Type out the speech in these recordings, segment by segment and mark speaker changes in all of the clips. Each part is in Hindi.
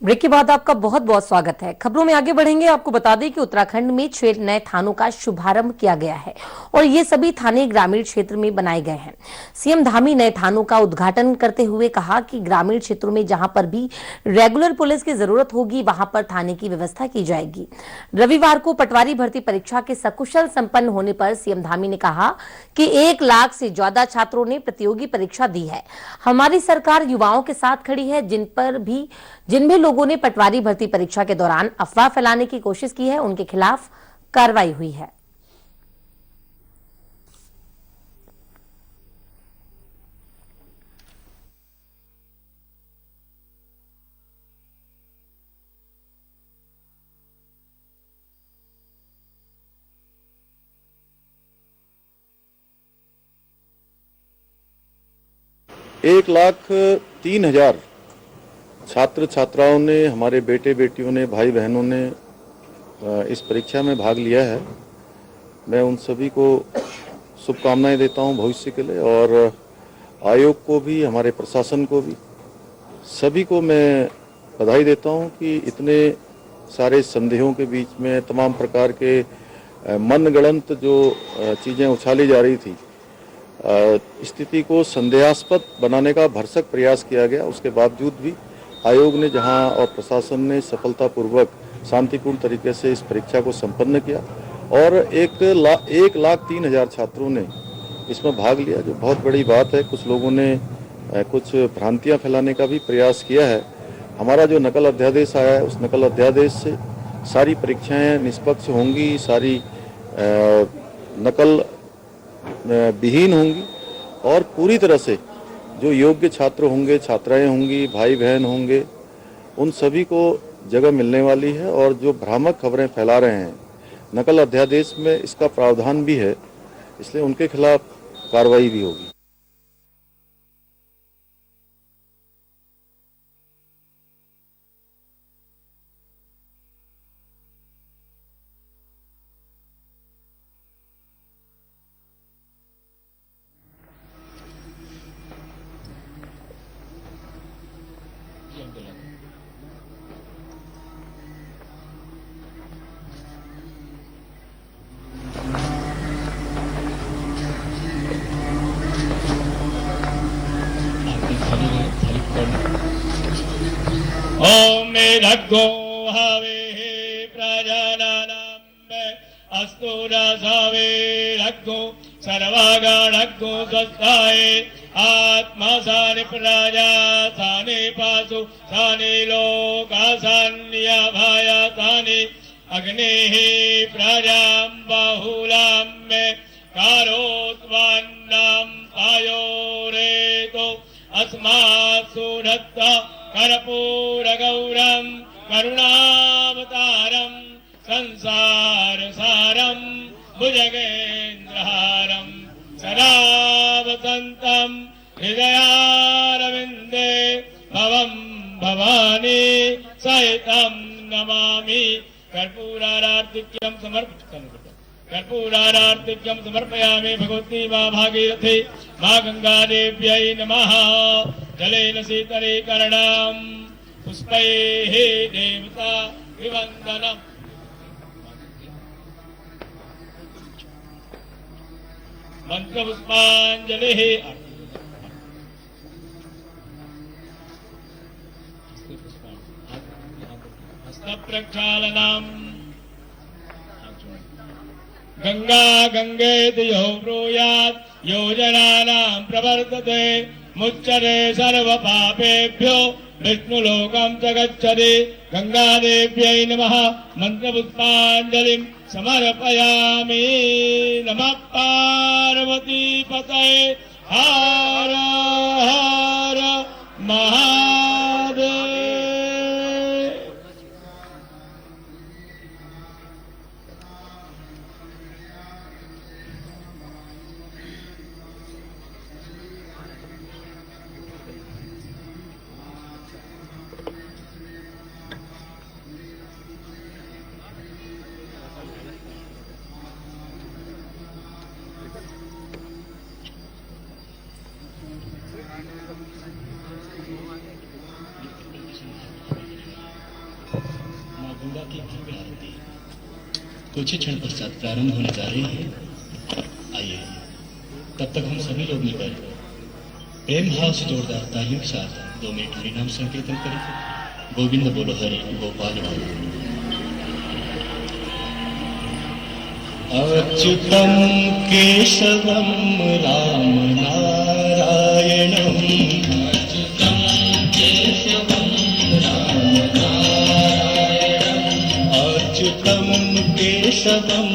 Speaker 1: ब्रेक के बाद आपका बहुत बहुत स्वागत है। खबरों में आगे बढ़ेंगे। आपको बता दें कि उत्तराखंड में 6 नए थानों का शुभारंभ किया गया है और ये सभी थाने ग्रामीण क्षेत्र में बनाए गए हैं। सीएम धामी नए थानों का उद्घाटन करते हुए कहा कि ग्रामीण क्षेत्रों में जहां पर भी रेगुलर पुलिस की जरूरत होगी वहां पर थाने की व्यवस्था की जाएगी। रविवार को पटवारी भर्ती परीक्षा के सकुशल संपन्न होने पर सीएम धामी ने कहा कि 1 लाख से ज्यादा छात्रों ने प्रतियोगी परीक्षा दी है। हमारी सरकार युवाओं के साथ खड़ी है। जिन भी लोगों ने पटवारी भर्ती परीक्षा के दौरान अफवाह फैलाने की कोशिश की है उनके खिलाफ कार्रवाई हुई है।
Speaker 2: एक लाख 3,000 छात्र छात्राओं ने, हमारे बेटे बेटियों ने, भाई बहनों ने इस परीक्षा में भाग लिया है। मैं उन सभी को शुभकामनाएं देता हूं भविष्य के लिए, और आयोग को भी, हमारे प्रशासन को भी, सभी को मैं बधाई देता हूं कि इतने सारे संदेहों के बीच में, तमाम प्रकार के मनगढ़ंत जो चीज़ें उछाली जा रही थी, स्थिति को संदेहास्पद बनाने का भरसक प्रयास किया गया। उसके बावजूद भी आयोग ने जहां और प्रशासन ने सफलतापूर्वक शांतिपूर्ण तरीके से इस परीक्षा को संपन्न किया और 1,03,000 छात्रों ने इसमें भाग लिया, जो बहुत बड़ी बात है। कुछ लोगों ने कुछ भ्रांतियां फैलाने का भी प्रयास किया है। हमारा जो नकल अध्यादेश आया है, उस नकल अध्यादेश से सारी परीक्षाएं निष्पक्ष होंगी, सारी नकल विहीन होंगी और पूरी तरह से जो योग्य छात्र होंगे, छात्राएं होंगी, भाई बहन होंगे, उन सभी को जगह मिलने वाली है। और जो भ्रामक खबरें फैला रहे हैं, नकल अध्यादेश में इसका प्रावधान भी है, इसलिए उनके खिलाफ कार्रवाई भी होगी।
Speaker 3: ओम रघ्गो हवे प्रजानानां अस्तु रसावे रघ्गो सर्वगणघ्गो स्वस्थाय आत्मा सानि प्रजा सानि पासु सानि लोका सान्यभाय सानि अग्निः प्रजां बहुलां कारोत्वन्नं आयोरेतो अस्मात् सुरत्ता कर्पूरगौरं करुणावतारं संसारसारं भुजगेन्द्रहारं सदा वसन्तं हृदयारविन्दे भवं भवानी सहितं नमामि। कर्पूरारार्तिक्यं समर्पयामि भगवती मां भागीरथी मां गंगादेव्यै नमः। जलेन शीतलीकरणं पुष्पैः देवता विवन्दनम्। मंत्रपुष्पाञ्जलिः हस्तप्रक्षालनम्। गंगा गंगेति यो ब्रूयात् योजनानां प्रवर्तते मुच्यते सर्वपापेभ्यो विष्णुलोकं च गच्छति। गंगादेव्यै नमः। मंत्रपुष्पाञ्जलिं समर्पयामि। नमः पार्वतीपतये हर हर महादेव। गंगा की भव्य आरती कुछ ही क्षण पश्चात प्रारंभ होने जा रही है। आइए तब तक हम सभी लोग मिलकर प्रेम भाव से जोरदार तालियों के साथ 2 मिनट हरिनाम संकीर्तन करें। गोविंद बोलो हरि गोपाल बोलो। अच्युतम केशवम राम नारायणम अच्युतम केशवम राम नारायणम अच्युतम केशवम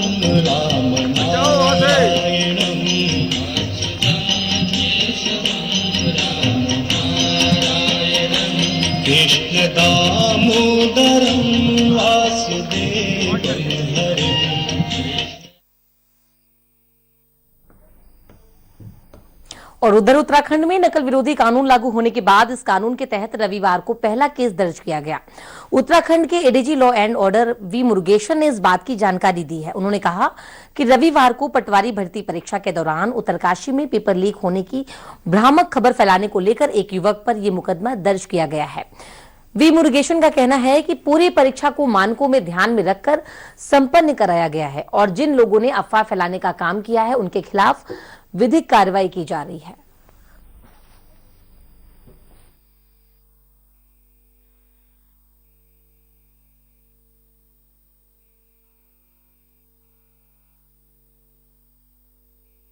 Speaker 3: राम नारायणम अच्युतम केशवम राम नारायणम कृष्ण दामोदरम वासुदेवम हरिम।
Speaker 1: और उधर उत्तराखंड में नकल विरोधी कानून लागू होने के बाद इस कानून के तहत रविवार को पहला केस दर्ज किया गया। उत्तराखंड के ADG law and order V Murugesan ने इस बात की जानकारी दी है। उन्होंने कहा कि रविवार को पटवारी भर्ती परीक्षा के दौरान उत्तरकाशी में पेपर लीक होने की भ्रामक खबर फैलाने को लेकर एक युवक पर यह मुकदमा दर्ज किया गया है। वी मुरुगेशन का कहना है कि पूरी परीक्षा को मानकों में ध्यान में रखकर संपन्न कराया गया है और जिन लोगों ने अफवाह फैलाने का काम किया है उनके खिलाफ विधिक कार्रवाई की जा रही है।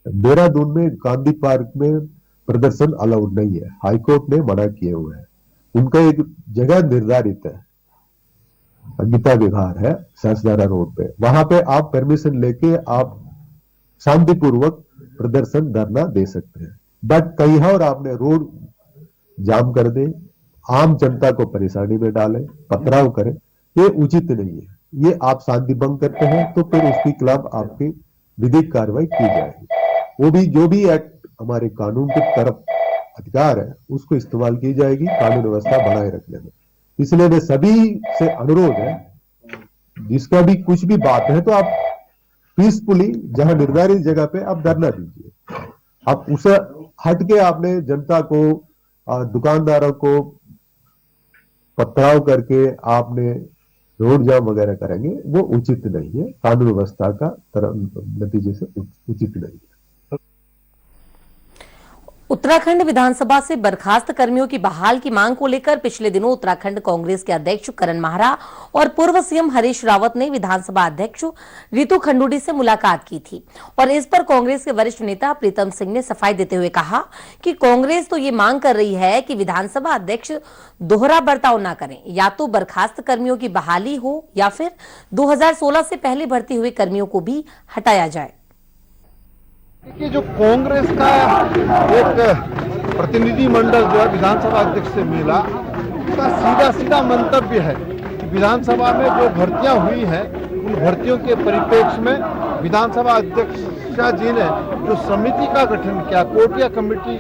Speaker 4: देहरादून में गांधी पार्क में प्रदर्शन अलाउड नहीं है, हाईकोर्ट ने मना किए हुए हैं। उनका एक जगह निर्धारित है, गीता विहार है सासदारा रोड पे, वहां पे आप परमिशन लेके आप शांतिपूर्वक प्रदर्शन धरना दे सकते हैं। बट कहीं और आपने रोड जाम कर दे, आम जनता को परेशानी में डाले, पथराव करें, ये उचित नहीं है। ये आप शांति भंग करते हैं तो फिर उसके खिलाफ आपकी विधिक कार्रवाई की जाएगी। वो भी जो भी एक्ट हमारे कानून की तरफ अधिकार है उसको इस्तेमाल की जाएगी कानून व्यवस्था बनाए रखने में। इसलिए मैं सभी से अनुरोध है, जिसका भी कुछ भी बात है तो आप पीसफुली जहां निर्धारित जगह पे आप धरना दीजिए। आप उसे हट के आपने जनता को, दुकानदारों को पथराव करके आपने रोड जाम वगैरह करेंगे, वो उचित नहीं है, कानून व्यवस्था का नतीजे से उचित नहीं है।
Speaker 1: उत्तराखंड विधानसभा से बर्खास्त कर्मियों की बहाल की मांग को लेकर पिछले दिनों उत्तराखंड कांग्रेस के अध्यक्ष करण माहरा और पूर्व सीएम हरीश रावत ने विधानसभा अध्यक्ष रितु खंडूड़ी से मुलाकात की थी और इस पर कांग्रेस के वरिष्ठ नेता प्रीतम सिंह ने सफाई देते हुए कहा कि कांग्रेस तो ये मांग कर रही है कि विधानसभा अध्यक्ष दोहरा बर्ताव न करें, या तो बर्खास्त कर्मियों की बहाली हो या फिर 2016 से पहले भर्ती हुए कर्मियों को भी हटाया जाए।
Speaker 5: कि जो कांग्रेस का एक प्रतिनिधि मंडल जो है विधानसभा अध्यक्ष से मिला, उसका सीधा सीधा मंतव्य है कि विधानसभा में जो भर्तियां हुई हैं उन भर्तियों के परिप्रेक्ष्य में विधानसभा अध्यक्षा जी ने जो समिति का गठन किया, कोटिया कमेटी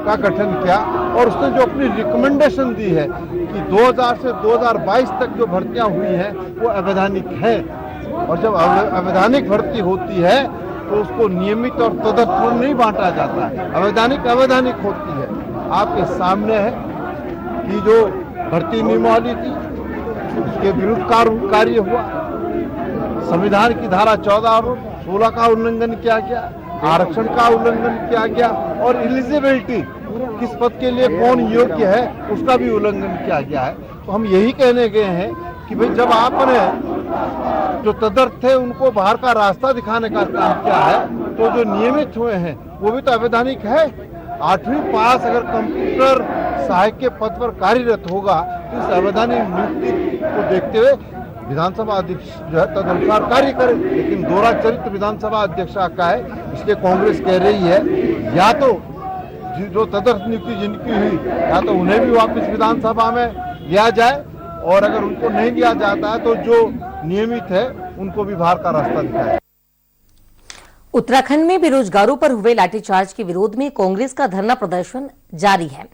Speaker 5: का गठन किया और उसने जो अपनी रिकमेंडेशन दी है कि 2000 से 2022 तक जो भर्तियां हुई हैं वो अवैधानिक है और जब अवैधानिक भर्ती होती है तो उसको नियमित और तदर्थ नहीं बांटा जाता है। अवैधानिक अवैधानिक होती है। आपके सामने है कि जो भर्ती नियमावली थी उसके विरुद्ध कार्य हुआ, संविधान की धारा 14 और 16 का उल्लंघन किया गया, आरक्षण का उल्लंघन किया गया और एलिजिबिलिटी किस पद के लिए कौन योग्य है उसका भी उल्लंघन किया गया है। तो हम यही कहने गए हैं कि भाई जब आपने जो तदर्थ थे उनको बाहर का रास्ता दिखाने का काम किया है तो जो नियमित हुए हैं वो भी तो अवैधानिक है। 8वीं पास अगर कंप्यूटर सहायक के पद पर कार्यरत होगा तो इस अवैधानिक नियुक्ति को देखते हुए विधानसभा अध्यक्ष जो है तदनुसार कार्य करे, लेकिन दोहरा चरित्र विधानसभा अध्यक्ष का है। इसलिए कांग्रेस कह रही है या तो जो तदर्थ नियुक्ति जिनकी हुई या तो उन्हें भी वापस विधानसभा में लिया जाए और अगर उनको नहीं लिया जाता है तो जो नियमित है उनको भी बाहर का रास्ता दिखाए।
Speaker 1: उत्तराखंड में बेरोजगारों पर हुए लाठीचार्ज के विरोध में कांग्रेस का धरना प्रदर्शन जारी है।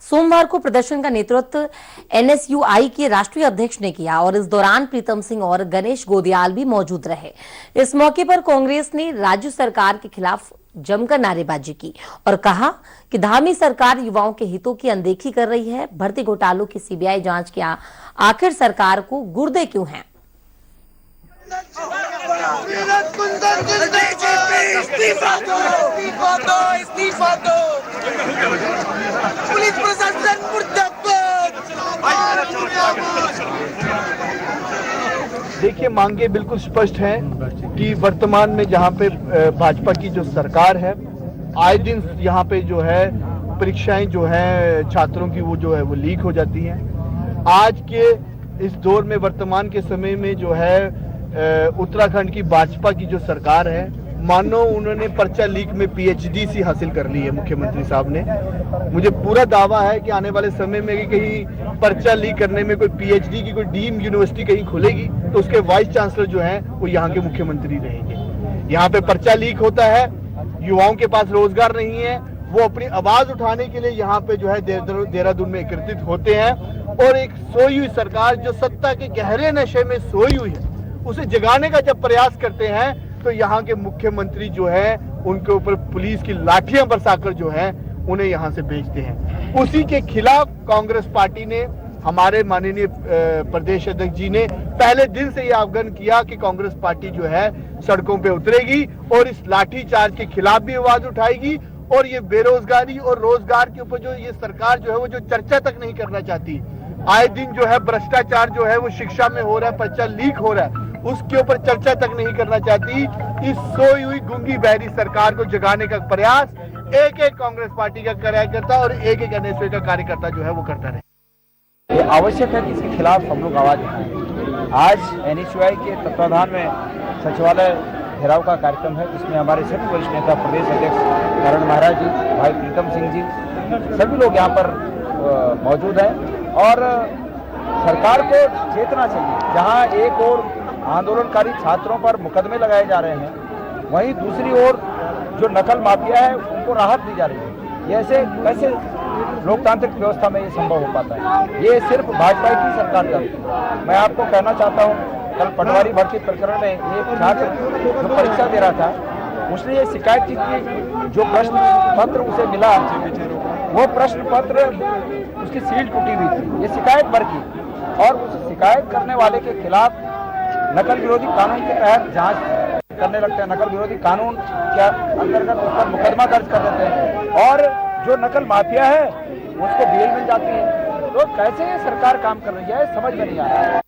Speaker 1: सोमवार को प्रदर्शन का नेतृत्व एनएसयूआई के राष्ट्रीय अध्यक्ष ने किया और इस दौरान प्रीतम सिंह और गणेश गोदियाल भी मौजूद रहे। इस मौके पर कांग्रेस ने राज्य सरकार के खिलाफ जमकर नारेबाजी की और कहा कि धामी सरकार युवाओं के हितों की अनदेखी कर रही है। भर्ती घोटालों की सीबीआई जांच की आखिर सरकार को गुर्दे क्यों हैं?
Speaker 6: इस्तीफा दो, इस्तीफा दो, इस्तीफा दो। पुलिस प्रशासन मुर्दाबाद।
Speaker 5: देखिए, मांगे बिल्कुल स्पष्ट हैं कि वर्तमान में जहां पे भाजपा की जो सरकार है, आए दिन यहाँ पे जो है परीक्षाएं जो है छात्रों की वो जो है वो लीक हो जाती हैं। आज के इस दौर में वर्तमान के समय में जो है उत्तराखंड की भाजपा की जो सरकार है, मानो उन्होंने पर्चा लीक में पीएचडी सी हासिल कर ली है मुख्यमंत्री साहब ने। मुझे पूरा दावा है कि आने वाले समय में कहीं पर्चा लीक करने में कोई पीएचडी की कोई डीम यूनिवर्सिटी कहीं खुलेगी तो उसके वाइस चांसलर जो हैं वो यहाँ के मुख्यमंत्री रहेंगे। यहाँ पे पर्चा लीक होता है, युवाओं के पास रोजगार नहीं है, वो अपनी आवाज उठाने के लिए यहाँ पे जो है देहरादून में एकत्रित होते हैं और एक सोई हुई सरकार जो सत्ता के गहरे नशे में सोई हुई है उसे जगाने का जब प्रयास करते हैं तो यहाँ के मुख्यमंत्री जो है उनके ऊपर पुलिस की लाठियां बरसाकर जो है उन्हें यहाँ से भेजते हैं। उसी के खिलाफ कांग्रेस पार्टी ने, हमारे माननीय प्रदेश अध्यक्ष जी ने पहले दिन से यह आह्वान किया कि कांग्रेस पार्टी जो है सड़कों पे उतरेगी और इस लाठी चार्ज के खिलाफ भी आवाज उठाएगी और ये बेरोजगारी और रोजगार के ऊपर जो ये सरकार जो है वो जो चर्चा तक नहीं करना चाहती, आए दिन जो है भ्रष्टाचार जो है वो शिक्षा में हो रहा है, पर्चा लीक हो रहा है, उसके ऊपर चर्चा तक नहीं करना चाहती। इस सोई हुई गूंगी बहरी सरकार को जगाने का प्रयास एक एक कांग्रेस पार्टी का कार्यकर्ता और एक एक एनएसयूआई का कार्यकर्ता जो है वो करता रहे।
Speaker 7: ये आवश्यक है कि इसके खिलाफ हम लोग आवाज उठाएं। आज एनएसयूआई के तत्वाधान में सचिवालय घेराव का कार्यक्रम है, जिसमें हमारे सभी वरिष्ठ नेता, प्रदेश अध्यक्ष करण महाराज जी, भाई प्रीतम सिंह जी, सभी लोग यहाँ पर मौजूद हैं और सरकार को चेतना चाहिए। जहाँ एक और आंदोलनकारी छात्रों पर मुकदमे लगाए जा रहे हैं, वहीं दूसरी ओर जो नकल माफिया है उनको राहत दी जा रही है। ये ऐसे कैसे लोकतांत्रिक व्यवस्था में ये संभव हो पाता है? ये सिर्फ भाजपा की सरकार जानती है। मैं आपको कहना चाहता हूँ, कल पटवारी भर्ती प्रकरण में एक छात्र जो परीक्षा दे रहा था, उसने ये शिकायत की कि जो प्रश्न पत्र उसे मिला वो प्रश्न पत्र उसकी सील टूटी हुई थी। ये शिकायत भर की और उस शिकायत करने वाले के खिलाफ नकल विरोधी कानून के तहत जांच करने लगते हैं। नकल विरोधी कानून के अंतर्गत उस पर मुकदमा दर्ज कर देते हैं और जो नकल माफिया है उसको बेल मिल जाती है। तो कैसे ये सरकार काम कर रही है समझ में नहीं आ रहा है।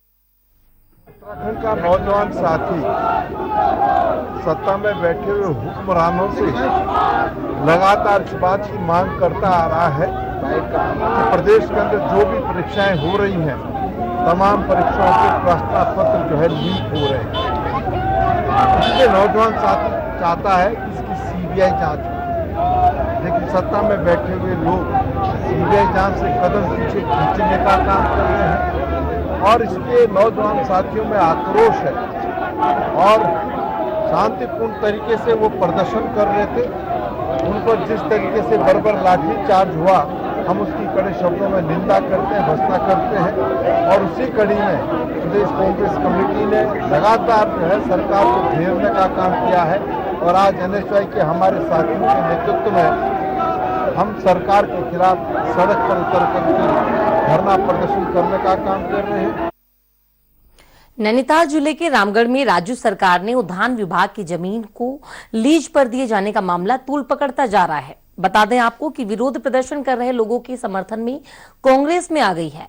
Speaker 5: उत्तराखंड का नौजवान साथी सत्ता में बैठे हुए हुक्मरानों से लगातार इस बात की मांग करता आ रहा है कि प्रदेश के अंदर जो भी परीक्षाएं हो रही हैं, तमाम परीक्षाओं के प्रश्न पत्र जो है लीक हो रहे हैं। इसलिए नौजवान साथी चाहता है कि इसकी सीबीआई जांच हो, लेकिन सत्ता में बैठे हुए लोग सीबीआई जांच से कदम पीछे खींचने का काम कर रहे हैं और इसलिए नौजवान साथियों में आक्रोश है और शांतिपूर्ण तरीके से वो प्रदर्शन कर रहे थे। उन पर जिस तरीके से बर्बर लाठी चार्ज हुआ, हम उसकी कड़े शब्दों में निंदा करते हैं, भर्त्सना करते हैं और उसी कड़ी में प्रदेश कांग्रेस कमेटी ने लगातार जो है सरकार को घेरने का काम किया है और आज एनएसयूआई के हमारे साथियों के नेतृत्व में हम सरकार के खिलाफ सड़क पर उतर करके धरना प्रदर्शन करने का काम कर रहे हैं।
Speaker 1: नैनीताल जिले के रामगढ़ में राज्य सरकार ने उद्यान विभाग की जमीन को लीज पर दिए जाने का मामला तूल पकड़ता जा रहा है। बता दें आपको कि विरोध प्रदर्शन कर रहे लोगों के समर्थन में कांग्रेस में आ गई है।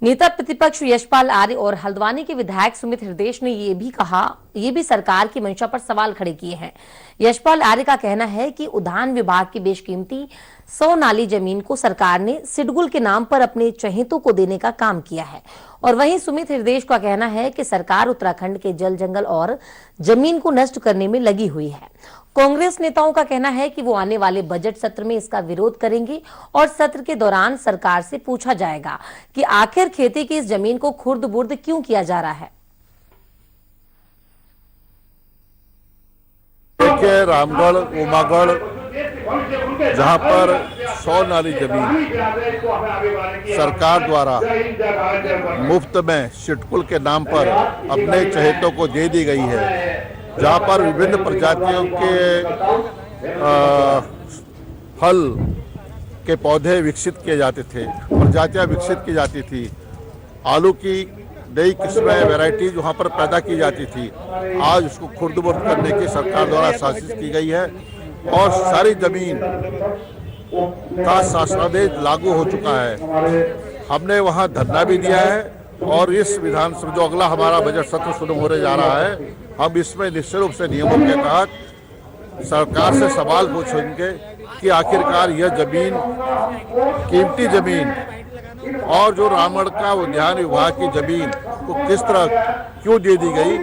Speaker 1: नेता प्रतिपक्ष यशपाल आर्य और हल्द्वानी के विधायक सुमित हृदयेश ने ये भी सरकार की मंशा पर सवाल खड़े किए हैं। यशपाल आर्य का कहना है कि उद्यान विभाग की बेशकीमती 100 नाली जमीन को सरकार ने सिडगुल के नाम पर अपने चहेतों को देने का काम किया है और वहीं सुमित हृदयेश का कहना है कि सरकार उत्तराखंड के जल जंगल और जमीन को नष्ट करने में लगी हुई है। कांग्रेस नेताओं का कहना है कि वो आने वाले बजट सत्र में इसका विरोध करेंगे और सत्र के दौरान सरकार से पूछा जाएगा कि आखिर खेती की इस जमीन को खुर्द बुर्द क्यों किया जा रहा है।
Speaker 8: देखिए, रामगढ़ उमागढ़ जहां पर 100 नाली जमीन सरकार द्वारा मुफ्त में सिडकुल के नाम पर अपने चहेतों को दे दी गई है, जहां पर विभिन्न प्रजातियों के फल के पौधे विकसित किए जाते थे, प्रजातियां विकसित की जाती थी। आलू की नई किस्में वैरायटीज वहाँ पर पैदा की जाती थी, आज उसको खुर्द-बुर्द करने की सरकार द्वारा साजिश की गई है और सारी जमीन का शासनादेश लागू हो चुका है। हमने वहाँ धरना भी दिया है और इस विधानसभा जो अगला हमारा बजट सत्र शुरू होने जा रहा है, हम इसमें निश्चित रूप से नियमों के तहत सरकार से सवाल पूछेंगे कि आखिरकार यह जमीन, कीमती जमीन और जो रामगढ़ का उद्यान विभाग की जमीन को किस तरह क्यों दे दी गई।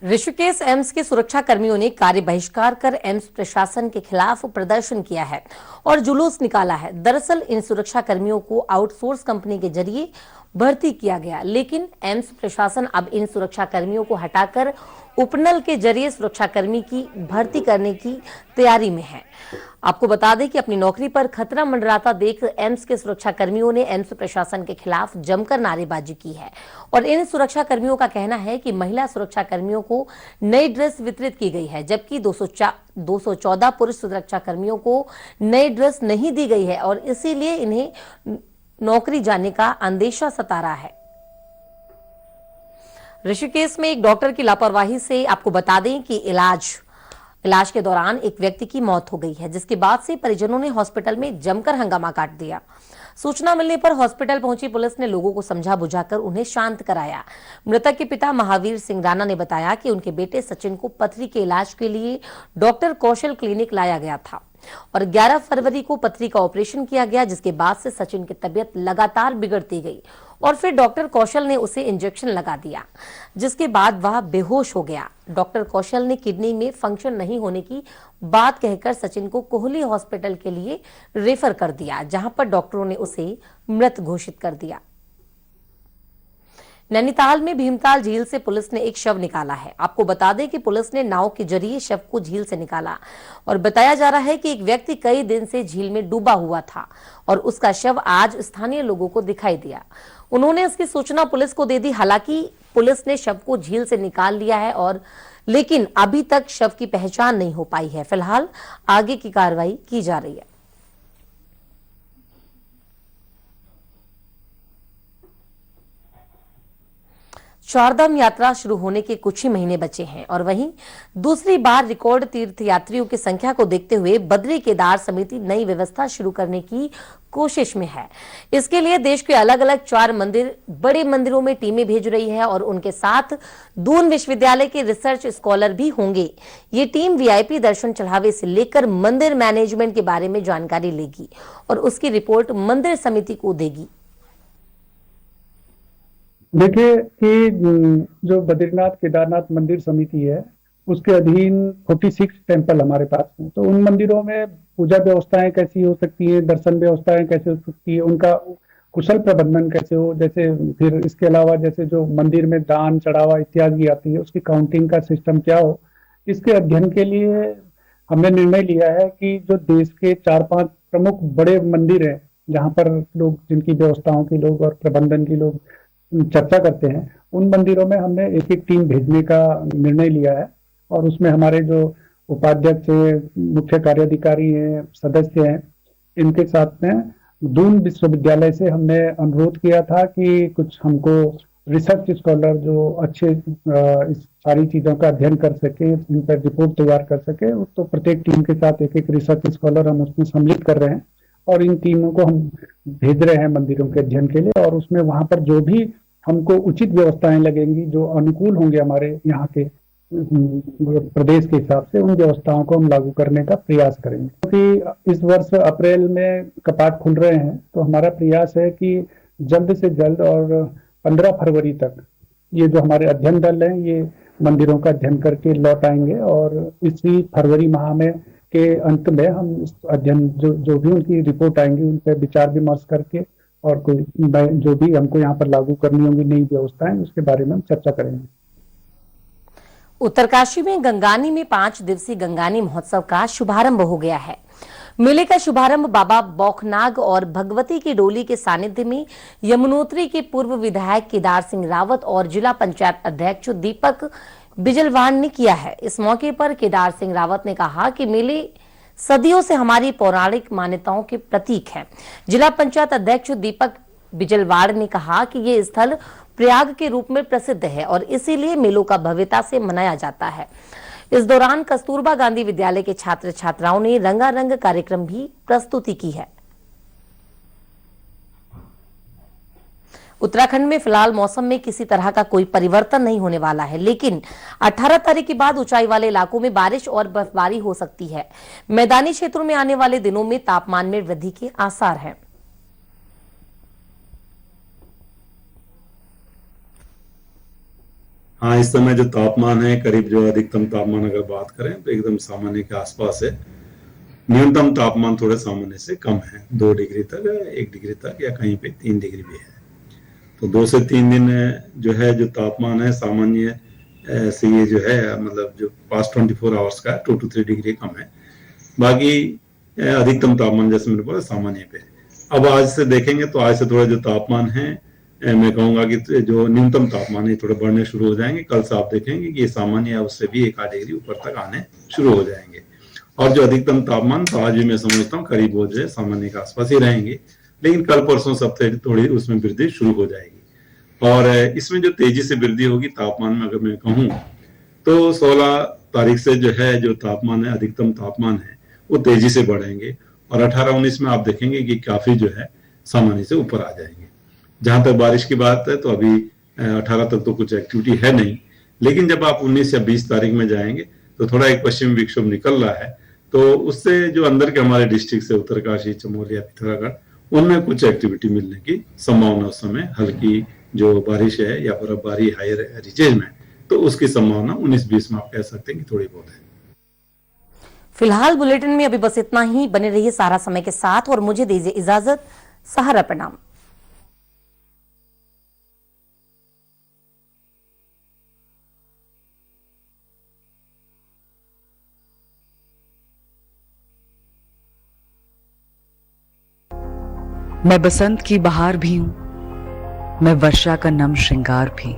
Speaker 1: ऋषिकेश एम्स के सुरक्षा कर्मियों ने कार्य बहिष्कार कर एम्स प्रशासन के खिलाफ प्रदर्शन किया है और जुलूस निकाला है। दरअसल इन सुरक्षा कर्मियों को आउटसोर्स कंपनी के जरिए भर्ती किया गया, लेकिन एम्स प्रशासन अब इन सुरक्षा कर्मियों को हटाकर उपनल के जरिए सुरक्षा कर्मी की भर्ती करने की तैयारी में है। आपको बता दें कि अपनी नौकरी पर खतरा मंडराता देख एम्स के सुरक्षा कर्मियों ने एम्स प्रशासन के खिलाफ जमकर नारेबाजी की है और इन सुरक्षा कर्मियों का कहना है कि महिला सुरक्षा कर्मियों को नई ड्रेस वितरित की गई है, जबकि 214 पुरुष सुरक्षा कर्मियों को नई ड्रेस नहीं दी गई है और इसीलिए इन्हें नौकरी जाने का अंदेशा सता रहा है। ऋषिकेश में एक डॉक्टर की लापरवाही से आपको बता दें कि इलाज के दौरान एक व्यक्ति की मौत हो गई है, जिसके बाद से परिजनों ने हॉस्पिटल में जमकर हंगामा काट दिया। सूचना मिलने पर हॉस्पिटल पहुंची पुलिस ने लोगों को समझा बुझाकर उन्हें शांत कराया। मृतक के पिता महावीर सिंह राणा ने बताया कि उनके बेटे सचिन को पथरी के इलाज के लिए डॉक्टर कौशल क्लिनिक लाया गया था और 11 फरवरी को पथरी का ऑपरेशन किया गया, जिसके बाद से सचिन की तबीयत लगातार बिगड़ती गई और फिर डॉक्टर कौशल ने उसे इंजेक्शन लगा दिया, जिसके बाद वह बेहोश हो गया। डॉक्टर कौशल ने किडनी में फंक्शन नहीं होने की बात कहकर सचिन को कोहली हॉस्पिटल के लिए रेफर कर दिया, जहां पर डॉक्टरों ने उसे मृत घोषित कर दिया। नैनीताल में भीमताल झील से पुलिस ने एक शव निकाला है। आपको बता दें कि पुलिस ने नाव के जरिए शव को झील से निकाला और बताया जा रहा है कि एक व्यक्ति कई दिन से झील में डूबा हुआ था और उसका शव आज स्थानीय लोगों को दिखाई दिया। उन्होंने इसकी सूचना पुलिस को दे दी। हालांकि पुलिस ने शव को झील से निकाल लिया है लेकिन अभी तक शव की पहचान नहीं हो पाई है। फिलहाल आगे की कार्रवाई की जा रही है। चारधाम यात्रा शुरू होने के कुछ ही महीने बचे हैं और वहीं दूसरी बार रिकॉर्ड तीर्थयात्रियों की संख्या को देखते हुए बद्री केदार समिति नई व्यवस्था शुरू करने की कोशिश में है। इसके लिए देश के अलग अलग 4 बड़े मंदिरों में टीमें भेज रही है और उनके साथ दून विश्वविद्यालय के रिसर्च स्कॉलर भी होंगे। ये टीम वीआईपी दर्शन चढ़ावे से लेकर मंदिर मैनेजमेंट के बारे में जानकारी लेगी और उसकी रिपोर्ट मंदिर समिति को देगी।
Speaker 9: देखिए कि जो बद्रीनाथ केदारनाथ मंदिर समिति है उसके अधीन 46 टेम्पल हमारे पास हैं। तो उन मंदिरों में पूजा व्यवस्थाएं कैसी हो सकती है, दर्शन व्यवस्थाएं कैसे हो सकती है, उनका कुशल प्रबंधन कैसे हो, जैसे फिर इसके अलावा जैसे जो मंदिर में दान चढ़ावा इत्यादि आती है उसकी काउंटिंग का सिस्टम क्या हो, इसके अध्ययन के लिए हमने निर्णय लिया है कि जो देश के 4-5 प्रमुख बड़े मंदिर हैं जहाँ पर लोग जिनकी व्यवस्थाओं के लोग और प्रबंधन के लोग चर्चा करते हैं, उन मंदिरों में हमने एक टीम भेजने का निर्णय लिया है और उसमें हमारे जो उपाध्यक्ष हैं, मुख्य कार्याधिकारी हैं, सदस्य हैं, इनके साथ में दून विश्वविद्यालय से हमने अनुरोध किया था कि कुछ हमको रिसर्च स्कॉलर जो अच्छे इस सारी चीजों का अध्ययन कर सके, इन पर रिपोर्ट तैयार कर सके। तो प्रत्येक टीम के साथ एक रिसर्च स्कॉलर हम उसमें सम्मिलित कर रहे हैं और इन टीमों को हम भेज रहे हैं मंदिरों के अध्ययन के लिए और उसमें वहां पर जो भी हमको उचित व्यवस्थाएं लगेंगी, जो अनुकूल होंगे हमारे यहाँ के प्रदेश के हिसाब से, उन व्यवस्थाओं को हम लागू करने का प्रयास करेंगे। क्योंकि इस वर्ष अप्रैल में कपाट खुल रहे हैं तो हमारा प्रयास है कि जल्द से जल्द और 15 फरवरी तक ये जो हमारे अध्ययन दल हैं ये मंदिरों का अध्ययन करके लौट आएंगे और इसी फरवरी माह में के अंत में हम इस अध्ययन जो भी उनकी रिपोर्ट आएंगी उन पर विचार विमर्श करके और कोई जो भी हमको यहाँ पर लागू करनी होंगी नई व्यवस्थाएं उसके बारे में हम चर्चा करेंगे।
Speaker 1: उत्तरकाशी में गंगानी में 5 दिवसीय गंगानी महोत्सव का शुभारंभ हो गया है। मेले का शुभारंभ बाबा बौखनाग और भगवती की डोली के सानिध्य में यमुनोत्री के पूर्व विधायक केदार सिंह रावत और जिला पंचायत अध्यक्ष दीपक बिजलवान ने किया है। इस मौके पर केदार सिंह रावत ने कहा कि मेले सदियों से हमारी पौराणिक मान्यताओं के प्रतीक है। जिला पंचायत अध्यक्ष दीपक बिजलवाड़ ने कहा कि ये स्थल प्रयाग के रूप में प्रसिद्ध है और इसीलिए मेलों का भव्यता से मनाया जाता है। इस दौरान कस्तूरबा गांधी विद्यालय के छात्र छात्राओं ने रंगारंग कार्यक्रम भी प्रस्तुति की है। उत्तराखंड में फिलहाल मौसम में किसी तरह का कोई परिवर्तन नहीं होने वाला है, लेकिन 18 तारीख के बाद ऊंचाई वाले इलाकों में बारिश और बर्फबारी हो सकती है। मैदानी क्षेत्रों में आने वाले दिनों में तापमान में वृद्धि के आसार हैं।
Speaker 10: हाँ, इस समय जो तापमान है, करीब जो अधिकतम तापमान अगर बात करें तो एकदम सामान्य के आसपास है। न्यूनतम तापमान थोड़े सामान्य से कम है, 2 डिग्री तक, 1 डिग्री तक, या कहीं पे 3 डिग्री भी है। तो 2 से 3 दिन जो है जो तापमान है सामान्य से ये जो है मतलब जो पास्ट 24 आवर्स का 2 to 3 डिग्री कम है। बाकी अधिकतम तापमान जैसे मैंने बोला सामान्य पे। अब आज से देखेंगे तो आज से थोड़ा जो तापमान है मैं कहूंगा कि जो न्यूनतम तापमान है थोड़े बढ़ने शुरू हो जाएंगे। कल से आप देखेंगे कि ये सामान्य है उससे भी 1 आध डिग्री ऊपर तक आने शुरू हो जाएंगे। और जो अधिकतम तापमान तो आज भी मैं समझता हूँ करीब वो जो है सामान्य के आसपास ही रहेंगे, लेकिन कल परसों सबसे थोड़ी उसमें वृद्धि शुरू हो जाएगी। और इसमें जो तेजी से वृद्धि होगी तापमान में अगर मैं कहूँ तो 16 तारीख से जो है जो तापमान है अधिकतम तापमान है वो तेजी से बढ़ेंगे और 18-19 में आप देखेंगे कि काफी जो है सामान्य से ऊपर आ जाएंगे। जहां तक बारिश की बात है तो अभी 18 तक तो कुछ एक्टिविटी है नहीं, लेकिन जब आप 19 या 20 तारीख में जाएंगे तो थोड़ा एक पश्चिमी विक्षोभ निकल रहा है, तो उससे जो अंदर के हमारे डिस्ट्रिक्ट से उत्तरकाशी, चमोली या पिथौरागढ़ उनमें कुछ एक्टिविटी मिलने की संभावना उस समय हल्की जो बारिश है या बर्फबारी हायर रीचेज में, तो उसकी संभावना 19-20 में आप कह सकते हैं कि थोड़ी बहुत है।
Speaker 1: फिलहाल बुलेटिन में अभी बस इतना ही। बने रहिए सारा समय के साथ और मुझे दीजिए इजाजत। सहारा प्रणाम।
Speaker 11: मैं बसंत की बहार भी हूं, मैं वर्षा का नम श्रृंगार भी।